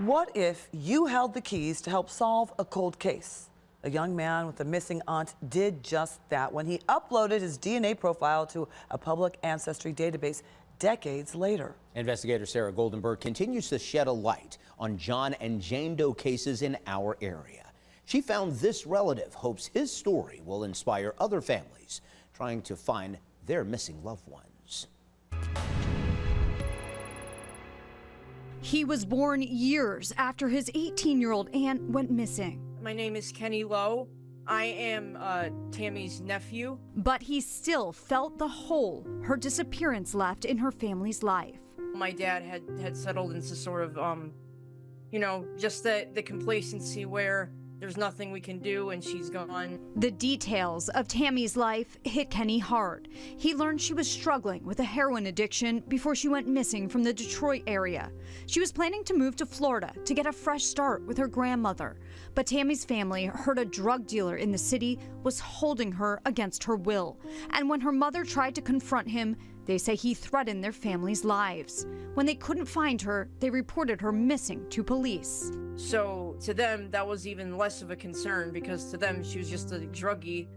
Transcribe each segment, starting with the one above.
What if you held the keys to help solve a cold case? A young man with a missing aunt did just that when he uploaded his DNA profile to a public ancestry database decades later. Investigator Sarah Goldenberg continues to shed a light on John and Jane Doe cases in our area. She found this relative, hopes his story will inspire other families trying to find their missing loved ones. He was born years after his 18-year-old aunt went missing. My name is Kenny Lowe. I am Tammy's nephew. But he still felt the hole her disappearance left in her family's life. My dad had settled into sort of, just the complacency where there's nothing we can do and she's gone. The details of Tammy's life hit Kenny hard. He learned she was struggling with a heroin addiction before she went missing from the Detroit area. She was planning to move to Florida to get a fresh start with her grandmother. But Tammy's family heard a drug dealer in the city was holding her against her will. And when her mother tried to confront him, they say he threatened their family's lives. When they couldn't find her, they reported her missing to police. So to them, that was even less of a concern because to them, she was just a druggie,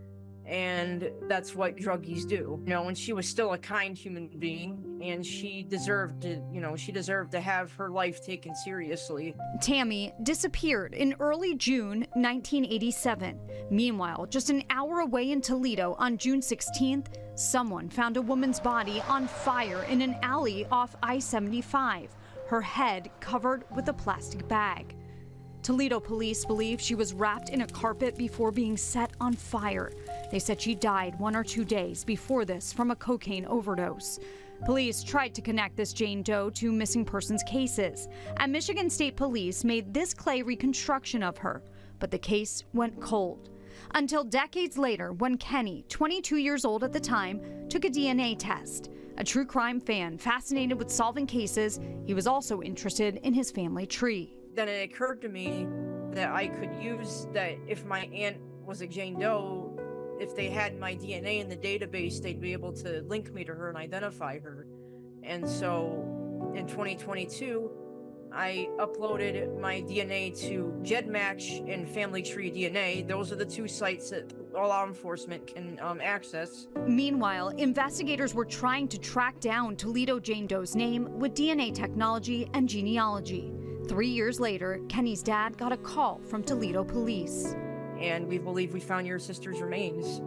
and that's what druggies do. And she was still a kind human being, and she deserved to have her life taken seriously. Tammy disappeared in early June 1987. Meanwhile, just an hour away in Toledo on June 16th, someone found a woman's body on fire in an alley off I-75, her head covered with a plastic bag. Toledo police believe she was wrapped in a carpet before being set on fire. They said she died 1 or 2 days before this from a cocaine overdose. Police tried to connect this Jane Doe to missing persons cases, and Michigan State Police made this clay reconstruction of her, but the case went cold. Until decades later, when Kenny, 22 years old at the time, took a DNA test. A true crime fan fascinated with solving cases, he was also interested in his family tree. Then it occurred to me that I could use that if my aunt was a Jane Doe, if they had my DNA in the database, they'd be able to link me to her and identify her. And so in 2022, I uploaded my DNA to GEDmatch and Family Tree DNA. Those are the two sites that all law enforcement can access. Meanwhile, investigators were trying to track down Toledo Jane Doe's name with DNA technology and genealogy. 3 years later, Kenny's dad got a call from Toledo police. And we believe we found your sister's remains.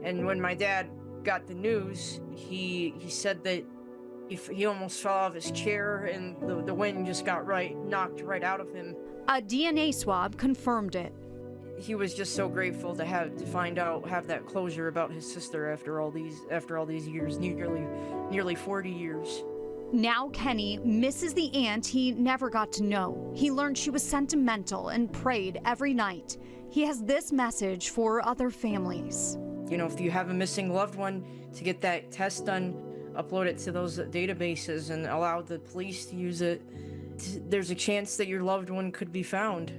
And when my dad got the news, he said that he almost fell off his chair and the wind just got knocked right out of him. A DNA swab confirmed it. He was just so grateful to have that closure about his sister after all these years, nearly 40 years. Now Kenny misses the aunt he never got to know. He learned she was sentimental and prayed every night. He has this message for other families. If you have a missing loved one, to get that test done, upload it to those databases and allow the police to use it. There's a chance that your loved one could be found.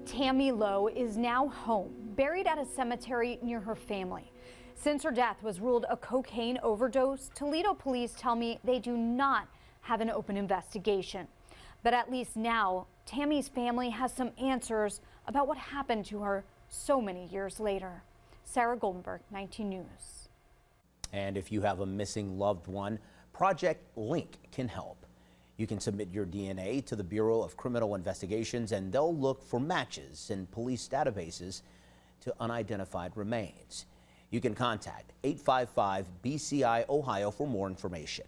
Tammy Lowe is now home, buried at a cemetery near her family. Since her death was ruled a cocaine overdose, Toledo police tell me they do not have an open investigation. But at least now, Tammy's family has some answers about what happened to her so many years later. Sarah Goldenberg, 19 News. And if you have a missing loved one, Project Link can help. You can submit your DNA to the Bureau of Criminal Investigations, and they'll look for matches in police databases to unidentified remains. You can contact 855-BCI-OHIO for more information.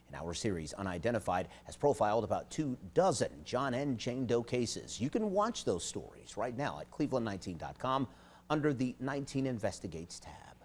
And our series, Unidentified, has profiled about 24 John and Jane Doe cases. You can watch those stories right now at cleveland19.com under the 19 Investigates tab.